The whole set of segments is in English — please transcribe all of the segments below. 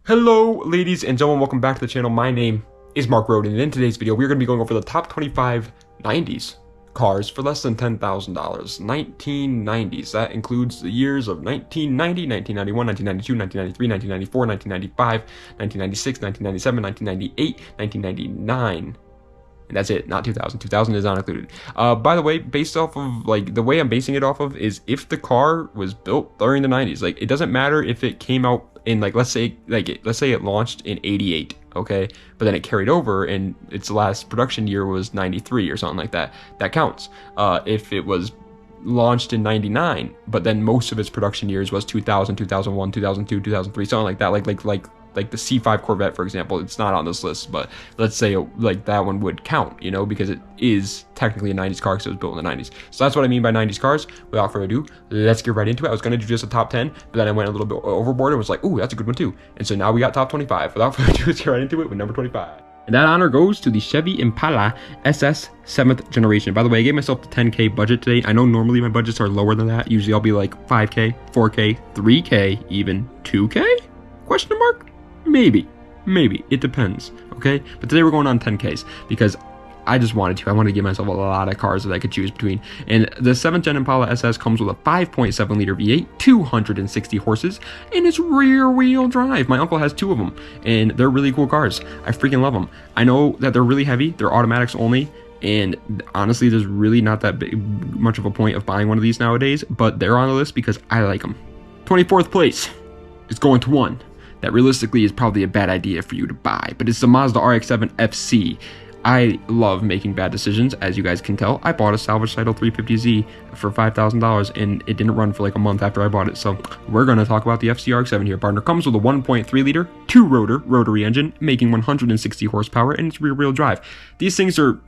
Hello ladies and gentlemen, welcome back to the channel. My name is Mark Roden, and in today's video we're going to be going over the top 25 90s cars for less than $10,000. 1990s, that includes the years of 1990, 1991, 1992, 1993, 1994, 1995, 1996, 1997, 1998, 1999. And that's it, not 2000. 2000 is not included. By the way, based off of, like, the way I'm basing it off of is if the car was built during the 90s. Like, it doesn't matter if it came out in, like, let's say it launched in 88, okay? But then it carried over and its last production year was 93 or something like that. That counts. If it was launched in 99, but then most of its production years was 2000, 2001, 2002, 2003, something like that. Like the C5 Corvette, for example, it's not on this list, but let's say like that one would count, you know, because it is technically a 90s car because it was built in the 90s. So that's what I mean by 90s cars. Without further ado, let's get right into it. I was going to do just a top 10, but then I went a little bit overboard and was like, ooh, that's a good one too. And so now we got top 25. Without further ado, let's get right into it with number 25. And that honor goes to the Chevy Impala SS 7th generation. By the way, I gave myself the 10K budget today. I know normally my budgets are lower than that. Usually I'll be like 5K, 4K, 3K, even 2K? Question mark? Maybe, it depends, okay? But today we're going on 10Ks because I just wanted to. I wanted to give myself a lot of cars that I could choose between. And the 7th gen Impala SS comes with a 5.7 liter V8, 260 horses, and it's rear wheel drive. My uncle has two of them, and they're really cool cars. I freaking love them. I know that they're really heavy. They're automatics only. And honestly, there's really not that much of a point of buying one of these nowadays, but they're on the list because I like them. 24th place is going to one that realistically is probably a bad idea for you to buy, but it's the Mazda RX-7 FC. I love making bad decisions, as you guys can tell. I bought a salvage title 350Z for $5,000 and it didn't run for like a month after I bought it. So we're going to talk about the FC RX-7 here, partner. Comes with a 1.3 liter, two-rotor rotary engine, making 160 horsepower, and it's rear-wheel drive. These things are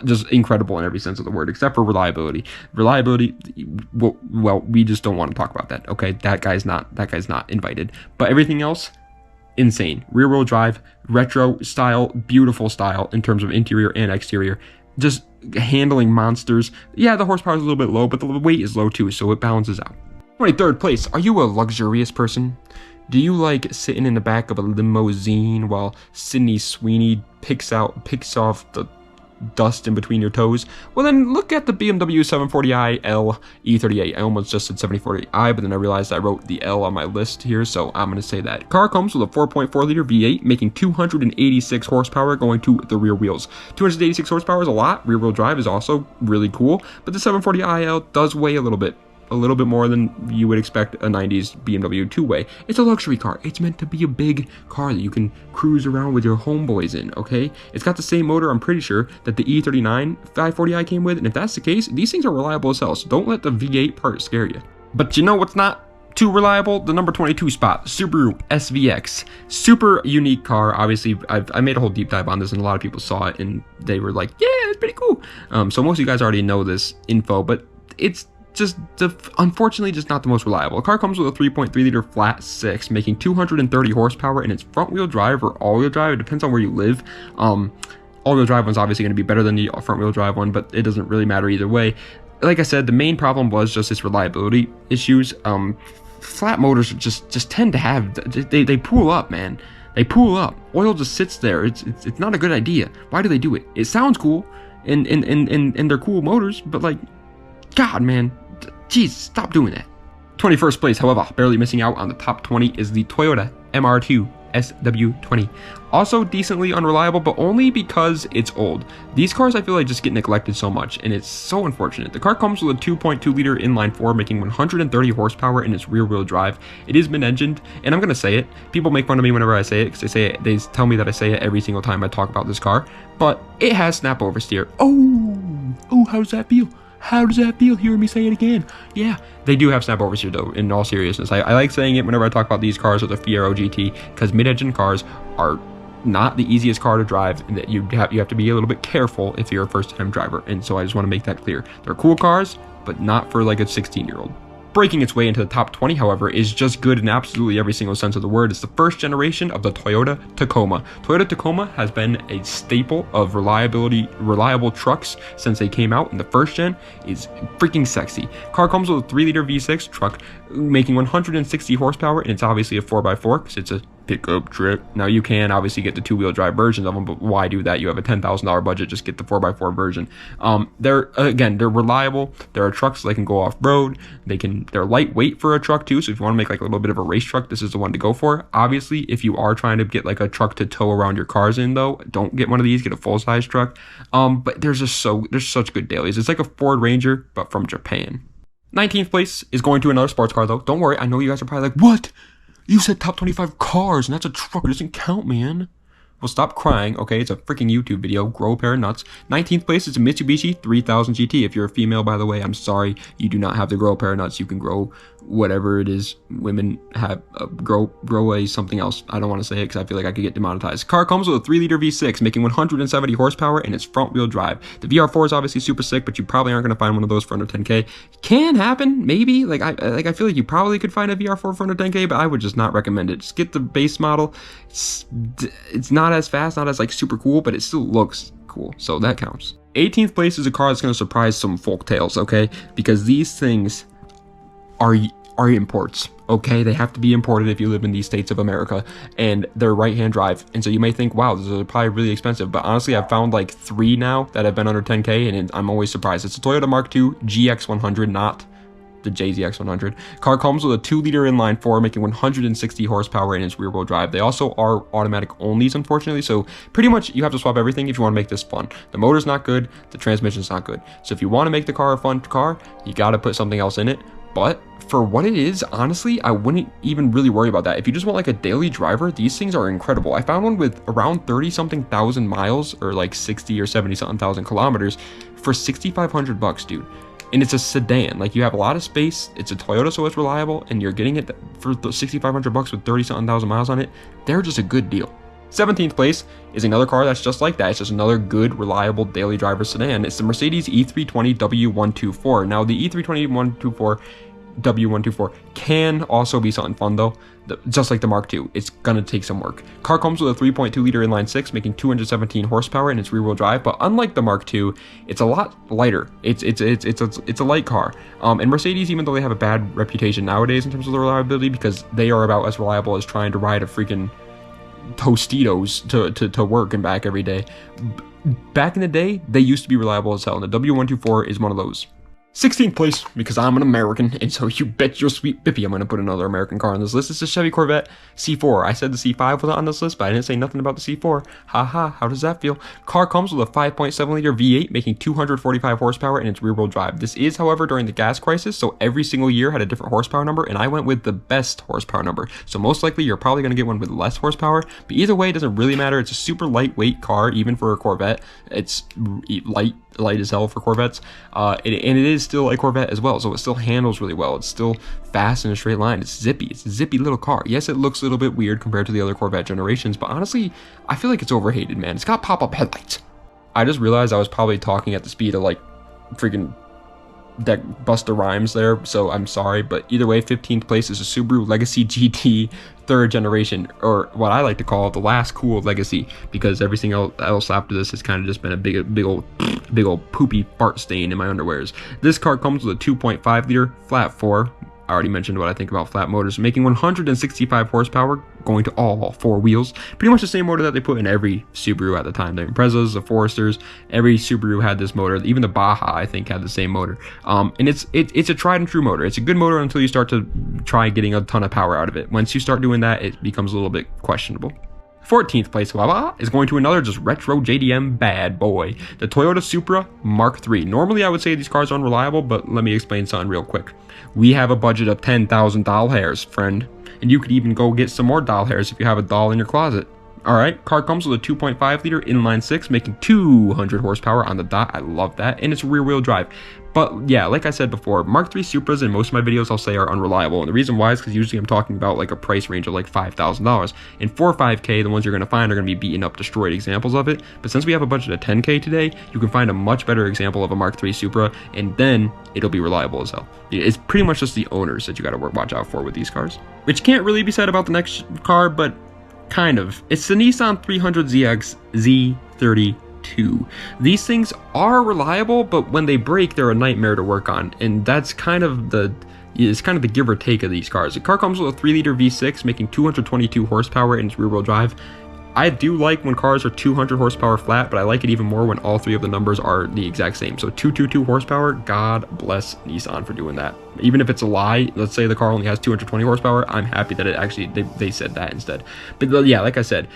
just incredible in every sense of the word, except for reliability. Reliability, well, we just don't want to talk about that, okay? That guy's not invited. But everything else, insane. Rear wheel drive, retro style, beautiful style in terms of interior and exterior. Just handling monsters. Yeah, the horsepower is a little bit low, but the weight is low too, so it balances out. 23rd place. Are you a luxurious person? Do you like sitting in the back of a limousine while Sydney Sweeney picks off the dust in between your toes? Well, then look at the BMW 740i L E38. I almost just said 740i, but then I realized I wrote the L on my list here, so I'm going to say that. Car comes with a 4.4 liter V8, making 286 horsepower going to the rear wheels. 286 horsepower is a lot. Rear wheel drive is also really cool, but the 740i L does weigh a little bit more than you would expect a 90s BMW to weigh. It's a luxury car. It's meant to be a big car that you can cruise around with your homeboys in, okay? It's got the same motor, I'm pretty sure, that the E39 540i came with, and if that's the case, these things are reliable as hell, so don't let the V8 part scare you. But you know what's not too reliable? The number 22 spot, Subaru SVX. Super unique car. Obviously, I made a whole deep dive on this, and a lot of people saw it, and they were like, yeah, it's pretty cool. So most of you guys already know this info, but it's just unfortunately just not the most reliable. The car comes with a 3.3 liter flat six, making 230 horsepower, and it's front wheel drive or all wheel drive. It depends on where you live. All wheel drive one's obviously going to be better than the front wheel drive one, but it doesn't really matter either way. Like I said, the main problem was just its reliability issues. Flat motors just tend to have, they pool up, man. They pool up. Oil just sits there. It's not a good idea. Why do they do it? It sounds cool, and they're cool motors, but like, God, man. Jeez, stop doing that. 21st place, however, barely missing out on the top 20 is the Toyota MRQ SW20. Also decently unreliable, but only because it's old. These cars I feel like just get neglected so much, and it's so unfortunate. The car comes with a 2.2 liter inline-4, making 130 horsepower in its rear-wheel drive. It is mid-engined, and I'm gonna say it. People make fun of me whenever I say it, because they tell me that I say it every single time I talk about this car. But it has snap oversteer. Oh, how does that feel? How does that feel hearing me say it again? Yeah, they do have snap oversteer though, in all seriousness. I like saying it whenever I talk about these cars or the Fiero GT, because mid-engine cars are not the easiest car to drive, and that you have to be a little bit careful if you're a first-time driver, and so I just want to make that clear. They're cool cars, but not for like a 16-year-old. Breaking its way into the top 20, however, is just good in absolutely every single sense of the word. It's the first generation of the Toyota Tacoma. Toyota Tacoma has been a staple of reliable trucks since they came out, and the first gen is freaking sexy. Car comes with a 3 liter V6 truck making 160 horsepower, and it's obviously a 4x4 because it's a pickup truck. Now you can obviously get the 2-wheel drive versions of them, but why do that? You have a $10,000 budget, just get the 4x4 version. They're reliable. There are trucks that can go off-road. They're lightweight for a truck too, so if you want to make like a little bit of a race truck, this is the one to go for. Obviously, if you are trying to get like a truck to tow around your cars in though, don't get one of these, get a full-size truck. But there's such good dailies. It's like a Ford Ranger, but from Japan. 19th place is going to another sports car though. Don't worry, I know you guys are probably like, what? You said top 25 cars, and that's a truck. It doesn't count, man. Well, stop crying, okay? It's a freaking YouTube video. Grow a pair of nuts. 19th place is a Mitsubishi 3000 GT. If you're a female, by the way, I'm sorry. You do not have to grow a pair of nuts. You can grow whatever it is women have. Grow a something else. I don't want to say it because I feel like I could get demonetized. Car comes with a 3-liter V6, making 170 horsepower, and it's front-wheel drive. The VR4 is obviously super sick, but you probably aren't going to find one of those for under 10K. Can happen, maybe. I feel like you probably could find a VR4 for under 10K, but I would just not recommend it. Just get the base model. It's not as fast, not as like super cool, but it still looks cool, so that counts. 18th place is a car that's going to surprise some folk tales, okay? Because these things are imports, okay? They have to be imported if you live in these states of America, and they're right-hand drive. And so you may think, wow, this is probably really expensive, but honestly, I've found like 3 now that have been under 10K, and I'm always surprised. It's a Toyota Mark II GX100, not the JZX100. Car comes with a 2-liter inline 4, making 160 horsepower, and it's rear-wheel drive. They also are automatic onlys, unfortunately, so pretty much you have to swap everything if you want to make this fun. The motor's not good, the transmission's not good. So if you want to make the car a fun car, you got to put something else in it. But for what it is, honestly, I wouldn't even really worry about that. If you just want like a daily driver, these things are incredible. I found one with around 30-something thousand miles, or like 60 or 70-something thousand kilometers, for $6,500, dude. And it's a sedan. Like, you have a lot of space. It's a Toyota, so it's reliable, and you're getting it for $6,500 with 30-something thousand miles on it. They're just a good deal. 17th place is another car that's just like that. It's just another good, reliable daily driver sedan. It's the Mercedes E320 W124. Now, the E320 W124 can also be something fun though, just like the Mark II. It's gonna take some work. Car comes with a 3.2-liter inline 6, making 217 horsepower, and it's rear-wheel drive. But unlike the Mark II, it's a lot lighter. It's a light car. And Mercedes, even though they have a bad reputation nowadays in terms of the reliability, because they are about as reliable as trying to ride a freaking Tostitos to work and back every day. Back in the day, they used to be reliable as hell, and the W124 is one of those. 16th place, because I'm an American, and so you bet your sweet bippy I'm going to put another American car on this list. It's a Chevy Corvette C4. I said the C5 was on this list, but I didn't say nothing about the C4. Haha, how does that feel? Car comes with a 5.7-liter V8, making 245 horsepower, and it's rear-wheel drive. This is, however, during the gas crisis, so every single year had a different horsepower number, and I went with the best horsepower number. So most likely, you're probably going to get one with less horsepower, but either way, it doesn't really matter. It's a super lightweight car, even for a Corvette. It's light as hell for Corvettes, and it is still a Corvette as well, so it still handles really well. It's still fast in a straight line. It's zippy. It's a zippy little car. Yes, it looks a little bit weird compared to the other Corvette generations, but honestly, I feel like it's overhated, man. It's got pop-up headlights. I just realized I was probably talking at the speed of like freaking Busta Rhymes there, so I'm sorry, but either way, 15th place is a Subaru Legacy GT 3rd generation, or what I like to call the last cool Legacy, because everything else after this has kind of just been a big old poopy fart stain in my underwears. This car comes with a 2.5-liter flat 4. I already mentioned what I think about flat motors, making 165 horsepower, going to all 4 wheels. Pretty much the same motor that they put in every Subaru at the time. The Imprezas, the Foresters, every Subaru had this motor. Even the Baja, I think, had the same motor. And it's a tried and true motor. It's a good motor until you start to try getting a ton of power out of it. Once you start doing that, it becomes a little bit questionable. 14th place, voila, is going to another just retro JDM bad boy, the Toyota Supra Mark III. Normally, I would say these cars are unreliable, but let me explain something real quick. We have a budget of 10,000 doll hairs, friend, and you could even go get some more doll hairs if you have a doll in your closet. Alright, car comes with a 2.5-liter inline 6, making 200 horsepower on the dot. I love that, and it's rear-wheel drive. But yeah, like I said before, Mark III Supras in most of my videos I'll say are unreliable, and the reason why is because usually I'm talking about like a price range of like $5,000. And 4 or 5K, the ones you're going to find are going to be beaten up, destroyed examples of it. But since we have a budget of 10K today, you can find a much better example of a Mark III Supra, and then it'll be reliable as hell. It's pretty much just the owners that you got to watch out for with these cars. Which can't really be said about the next car, but kind of. It's the Nissan 300ZX Z32. These things are reliable, but when they break, they're a nightmare to work on, and that's kind of the It's kind of the give or take of these cars. The car comes with a 3-liter V6 making 222 horsepower in its rear-wheel drive. I do like when cars are 200 horsepower flat, but I like it even more when all three of the numbers are the exact same. So 222 horsepower, God bless Nissan for doing that. Even if it's a lie, let's say the car only has 220 horsepower, I'm happy that it actually, they said that instead. But yeah, like I said,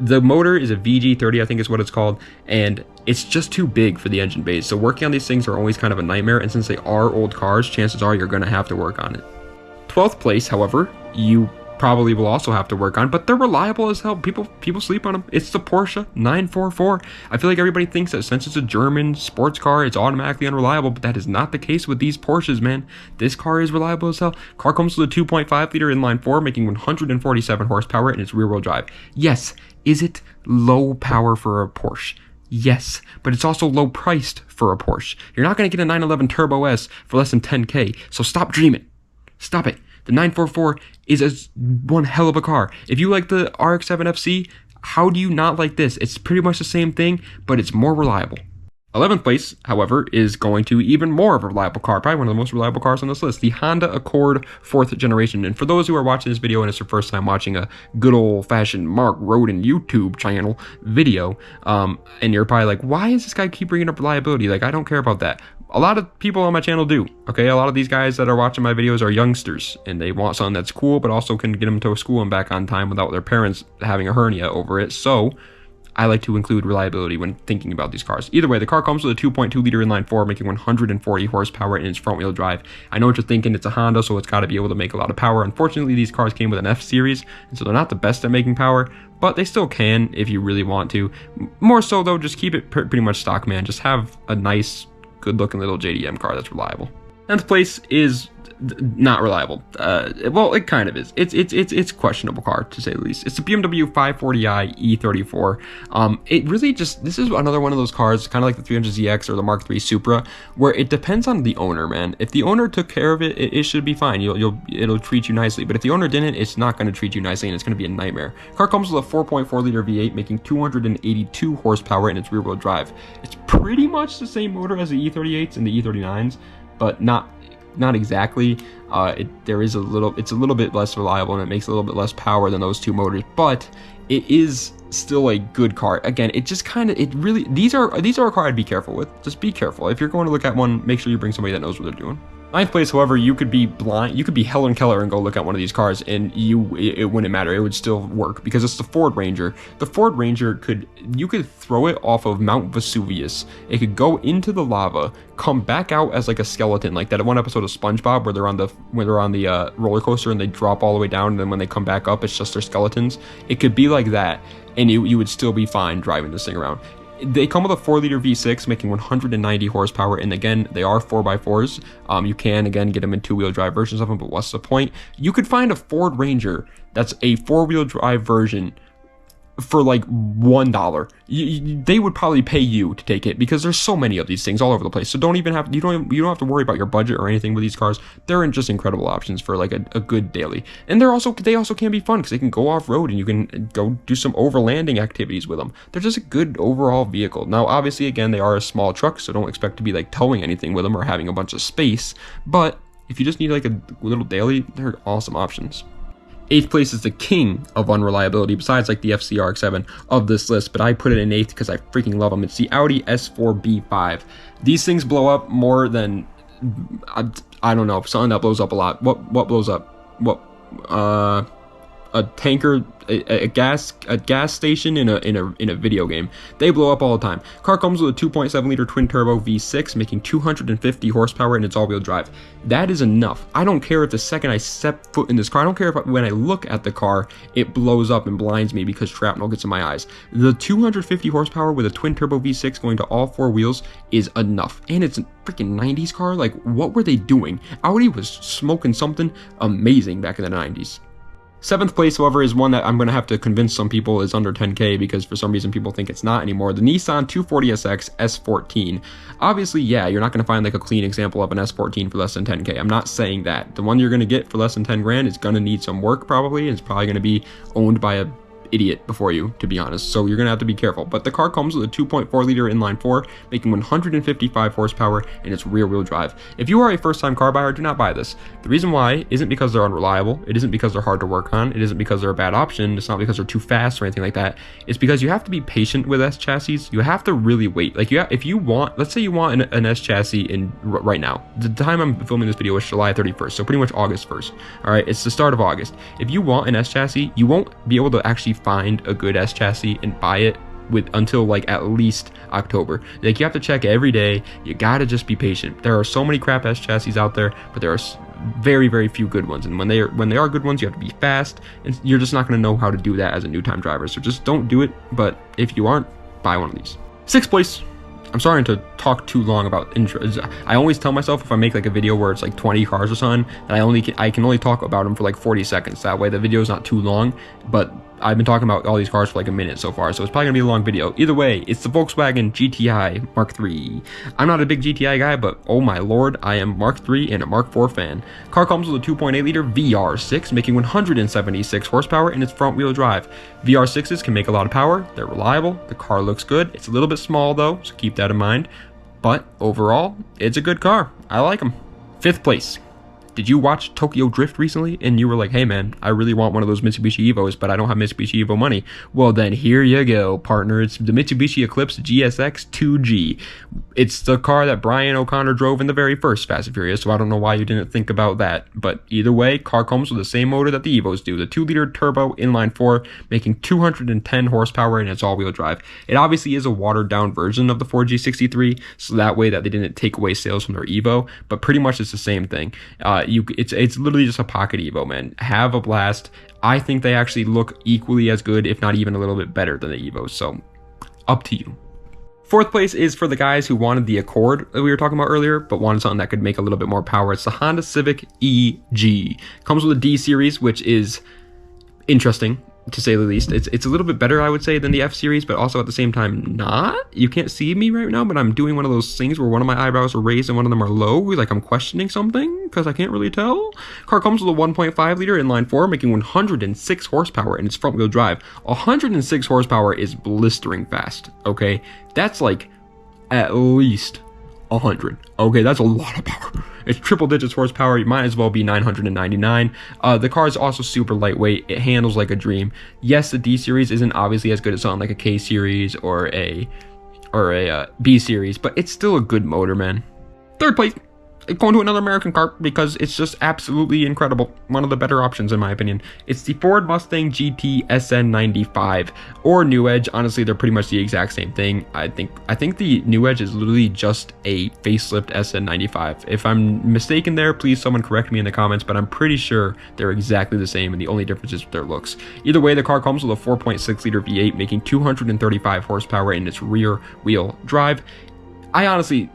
the motor is a VG30, I think is what it's called, and it's just too big for the engine bay. So working on these things are always kind of a nightmare, and since they are old cars, chances are you're going to have to work on it. 12th place, however, you probably will also have to work on, but they're reliable as hell. People sleep on them. It's the Porsche 944. I feel like everybody thinks that since it's a German sports car, it's automatically unreliable, but that is not the case with these Porsches, man. This car is reliable as hell. Car comes with a 2.5 liter inline 4, making 147 horsepower in its rear-wheel drive. Yes, is it low power for a Porsche? Yes, but it's also low priced for a Porsche. You're not going to get a 911 Turbo S for less than 10K, so stop dreaming. Stop it. The 944 is one hell of a car. If you like the RX-7 FC, how do you not like this? It's pretty much the same thing, but it's more reliable. 11th place, however, is going to even more of a reliable car, probably one of the most reliable cars on this list, the Honda Accord 4th generation. And for those who are watching this video and it's your first time watching a good old-fashioned Mark Roden YouTube channel video, and you're probably like, why does this guy keep bringing up reliability? Like, I don't care about that. A lot of people on my channel do, okay? A lot of these guys that are watching my videos are youngsters, and they want something that's cool, but also can get them to school and back on time without their parents having a hernia over it. So I like to include reliability when thinking about these cars. Either way, the car comes with a 2.2 liter inline 4, making 140 horsepower in its front wheel drive. I know what you're thinking, it's a Honda, so it's got to be able to make a lot of power. Unfortunately, these cars came with an F series, and so they're not the best at making power, but they still can if you really want to. More so though, just keep it pretty much stock, man. Just have a nice, good looking little JDM car that's reliable. 10th place is not reliable. Well, it kind of is. It's questionable car, to say the least. It's the BMW 540i E34. It really just, this is another one of those cars, kind of like the 300ZX or the Mark III Supra, where it depends on the owner, man. If the owner took care of it, it should be fine. It'll treat you nicely. But if the owner didn't, it's not going to treat you nicely, and it's going to be a nightmare. Car comes with a 4.4 liter V8, making 282 horsepower in its rear wheel drive. It's pretty much the same motor as the E38s and the E39s, but not exactly. It's a little bit less reliable, and it makes a little bit less power than those two motors, but it is still a good car. Again, it just kind of, these are a car I'd be careful with. Just be careful. If you're going to look at one, make sure you bring somebody that knows what they're doing. 9th place, however, you could be blind, you could be Helen Keller and go look at one of these cars, and it wouldn't matter. It would still work because it's the Ford Ranger. The Ford Ranger you could throw it off of Mount Vesuvius. It could go into the lava, come back out as like a skeleton, like that one episode of SpongeBob where they're on the roller coaster and they drop all the way down, and then when they come back up, it's just their skeletons. It could be like that, and you would still be fine driving this thing around. They come with a 4 liter V6 making 190 horsepower, and again, they are 4x4s. You can again get them in 2-wheel drive versions of them, but what's the point? You could find a Ford Ranger that's a 4-wheel drive version for like $1. They would probably pay you to take it, because there's so many of these things all over the place. So you don't have to worry about your budget or anything with these cars. They're just incredible options for like a good daily. And they also can be fun because they can go off road and you can go do some overlanding activities with them. They're just a good overall vehicle. Now, obviously, again, they are a small truck, so don't expect to be like towing anything with them or having a bunch of space. But if you just need like a little daily, they're awesome options. 8th place is the king of unreliability, besides like the FCRX7 of this list, but I put it in 8th because I freaking love them. It's the Audi S4 B5. These things blow up more than, I don't know, something that blows up a lot. What blows up? A tanker, a gas station in a video game. They blow up all the time. Car comes with a 2.7 liter twin turbo V6, making 250 horsepower in its all-wheel drive. That is enough. I don't care if the second I step foot in this car, I don't care if when I look at the car, it blows up and blinds me because shrapnel gets in my eyes. The 250 horsepower with a twin turbo V6 going to all 4 wheels is enough. And it's a freaking 90s car. Like, what were they doing? Audi was smoking something amazing back in the 90s. 7th place, however, is one that I'm going to have to convince some people is under 10K, because for some reason people think it's not anymore. The Nissan 240SX S14. Obviously, yeah, you're not going to find like a clean example of an S14 for less than 10K. I'm not saying that. The one you're going to get for less than 10 grand is going to need some work probably. It's probably going to be owned by a idiot before you, to be honest, so you're gonna have to be careful. But the car comes with a 2.4 liter inline 4, making 155 horsepower, and it's rear wheel drive. If you are a first time car buyer, do not buy this. The reason why isn't because they're unreliable, it isn't because they're hard to work on, it isn't because they're a bad option, it's not because they're too fast or anything like that. It's because you have to be patient with S chassis. You have to really wait. Like, if you want, let's say you want an S chassis in right now. The time I'm filming this video is July 31st, so pretty much August 1st. All right, it's the start of August. If you want an S chassis, you won't be able to actually find a good S chassis and buy it until like at least October. Like, you have to check every day. You gotta just be patient. There are so many crap S chassis out there, but there are very, very few good ones. And when they are good ones, you have to be fast, and you're just not gonna know how to do that as a new time driver. So just don't do it. But if you aren't, buy one of these. 6th place. I'm sorry to talk too long about intros. I always tell myself if I make like a video where it's like 20 cars or something, that I can only talk about them for like 40 seconds. That way the video is not too long. But I've been talking about all these cars for like a minute so far, so it's probably gonna be a long video. Either way, it's the Volkswagen GTI Mark III. I'm not a big GTI guy, but oh my lord, I am Mark III and a Mark IV fan. Car comes with a 2.8 liter VR6, making 176 horsepower, and it's front wheel drive. VR6s can make a lot of power, they're reliable, the car looks good. It's a little bit small though, so keep that in mind. But overall, it's a good car. I like them. 5th place. Did you watch Tokyo Drift recently and you were like, hey man, I really want one of those Mitsubishi Evos, but I don't have Mitsubishi Evo money? Well then, here you go, partner. It's the Mitsubishi Eclipse GSX 2G. It's the car that Brian O'Connor drove in the very first Fast and Furious, so I don't know why you didn't think about that. But either way, car comes with the same motor that the Evos do, the 2-liter turbo inline 4, making 210 horsepower, and it's all-wheel drive. It obviously is a watered-down version of the 4G63, so that way that they didn't take away sales from their Evo, but pretty much it's the same thing. It's literally just a pocket Evo, man. Have a blast. I think they actually look equally as good, if not even a little bit better than the Evos, so up to you. 4th place is for the guys who wanted the Accord that we were talking about earlier, but wanted something that could make a little bit more power. It's the Honda Civic EG. Comes with a D series, which is interesting, to say the least. It's a little bit better, I would say, than the F series, but also at the same time not. You can't see me right now, but I'm doing one of those things where one of my eyebrows are raised and one of them are low, like I'm questioning something because I can't really tell. Car comes with a 1.5 liter inline 4, making 106 horsepower, and it's front wheel drive. 106 horsepower is blistering fast, okay? That's like at least 100. Okay, that's a lot of power. It's triple digits horsepower. You might as well be 999. The car is also super lightweight. It handles like a dream. Yes, the D series isn't obviously as good as something like a K series or a B series, but it's still a good motor, man. 3rd place. Going to another American car because it's just absolutely incredible. One of the better options in my opinion. It's the Ford Mustang GT SN95 or New Edge. Honestly, they're pretty much the exact same thing. I think the New Edge is literally just a facelift SN95. If I'm mistaken there, please someone correct me in the comments, but I'm pretty sure they're exactly the same and the only difference is their looks. Either way, the car comes with a 4.6 liter V8 making 235 horsepower in its rear wheel drive. I honestly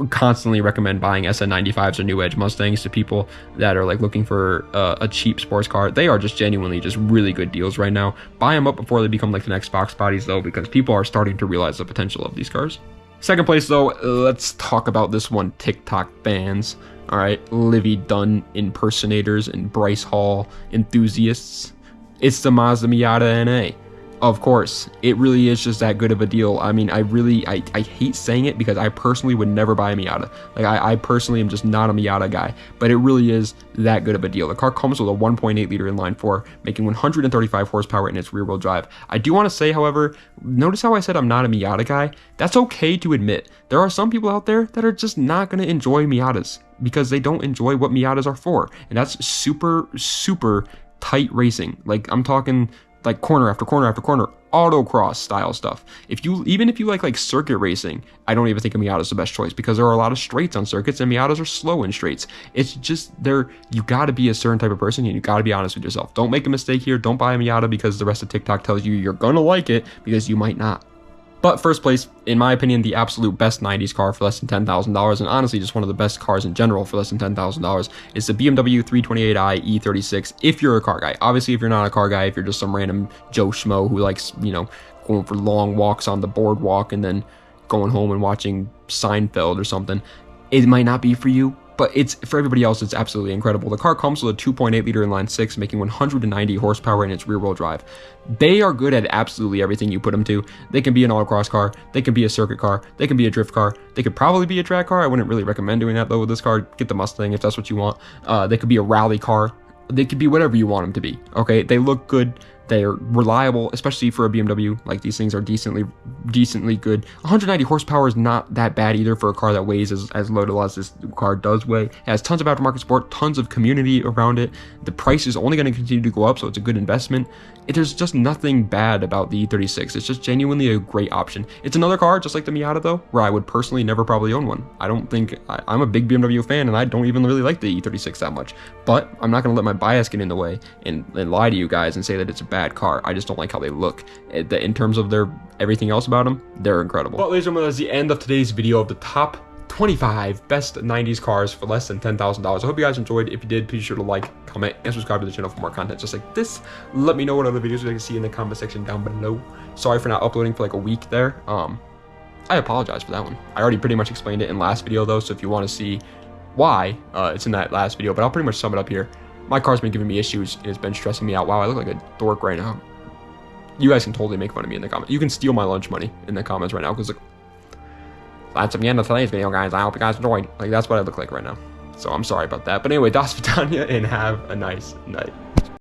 constantly recommend buying SN95s or New Edge Mustangs to people that are like looking for a cheap sports car. They are just genuinely just really good deals right now. Buy them up before they become like the next Fox bodies though, because people are starting to realize the potential of these cars. 2nd place though, let's talk about this one. TikTok fans, all right, Livy Dunn impersonators and Bryce Hall enthusiasts. It's the Mazda Miata NA. Of course, it really is just that good of a deal. I mean, I hate saying it because I personally would never buy a Miata. Like, I personally am just not a Miata guy, but it really is that good of a deal. The car comes with a 1.8 liter inline 4, making 135 horsepower in its rear wheel drive. I do want to say, however, notice how I said I'm not a Miata guy? That's okay to admit. There are some people out there that are just not going to enjoy Miatas because they don't enjoy what Miatas are for. And that's super, super tight racing. Like, I'm talking like corner after corner after corner, autocross style stuff. Even if you like circuit racing, I don't even think a Miata is the best choice because there are a lot of straights on circuits and Miatas are slow in straights. It's just you got to be a certain type of person and you got to be honest with yourself. Don't make a mistake here. Don't buy a Miata because the rest of TikTok tells you you're gonna like it, because you might not. But 1st place, in my opinion, the absolute best 90s car for less than $10,000, and honestly just one of the best cars in general for less than $10,000, is the BMW 328i E36 if you're a car guy. Obviously, if you're not a car guy, if you're just some random Joe Schmo who likes, going for long walks on the boardwalk and then going home and watching Seinfeld or something, it might not be for you. but it's for everybody else, it's absolutely incredible. The car comes with a 2.8 liter inline six, making 190 horsepower in its rear wheel drive. They are good at absolutely everything you put them to. They can be an autocross car, they can be a circuit car, they can be a drift car, they could probably be a drag car. I wouldn't really recommend doing that though with this car. Get the Mustang if that's what you want. They could be a rally car. They could be whatever you want them to be. Okay, they look good. They're reliable, especially for a BMW. Like, these things are decently good. 190 horsepower is not that bad either for a car that weighs as little as this car does weigh. It has tons of aftermarket support, tons of community around it. The price is only going to continue to go up, so it's a good investment. There's just nothing bad about the E36. It's just genuinely a great option. It's another car, just like the Miata though, where I would personally never probably own one. I don't think, I'm a big BMW fan, and I don't even really like the E36 that much. But I'm not going to let my bias get in the way and lie to you guys and say that it's a bad car. I just don't like how they look. In terms of everything else about them, they're incredible. But ladies and gentlemen, that's the end of today's video of the top 25 best 90s cars for less than $10,000. I hope you guys enjoyed. If you did, please be sure to like, comment, and subscribe to the channel for more content just like this. Let me know what other videos you'd like to see in the comment section down below. Sorry for not uploading for like a week there. I apologize for that one. I already pretty much explained it in last video though, so if you want to see why, it's in that last video, but I'll pretty much sum it up here. My car's been giving me issues. It's been stressing me out. Wow, I look like a dork right now. You guys can totally make fun of me in the comments. You can steal my lunch money in the comments right now, because that's the end of today's video, guys. I hope you guys enjoyed. Like, that's what I look like right now. So I'm sorry about that. But anyway, das vidania, and have a nice night.